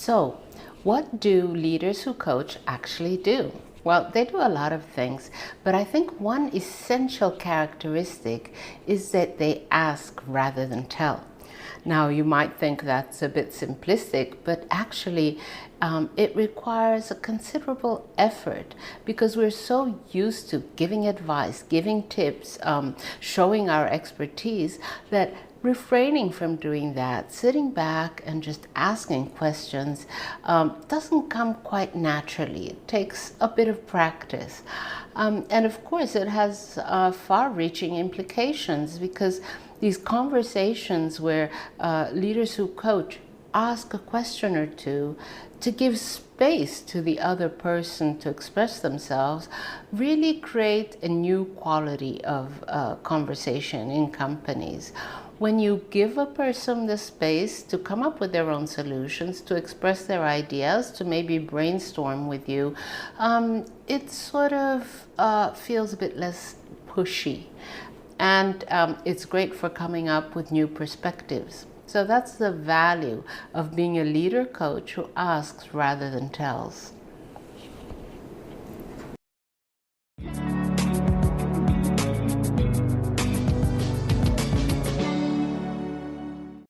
So, what do leaders who coach actually do? Well, they do a lot of things, but I think one essential characteristic is that they ask rather than tell. Now, you might think that's a bit simplistic, but actually, it requires a considerable effort because we're so used to giving advice, giving tips, showing our expertise that refraining from doing that, sitting back and just asking questions, doesn't come quite naturally. It takes a bit of practice. And of course, it has far reaching implications because these conversations where leaders who coach ask a question or two to give space to the other person to express themselves really create a new quality of conversation in companies. When you give a person the space to come up with their own solutions, to express their ideas, to maybe brainstorm with you, it sort of feels a bit less pushy. And it's great for coming up with new perspectives. So that's the value of being a leader coach who asks rather than tells.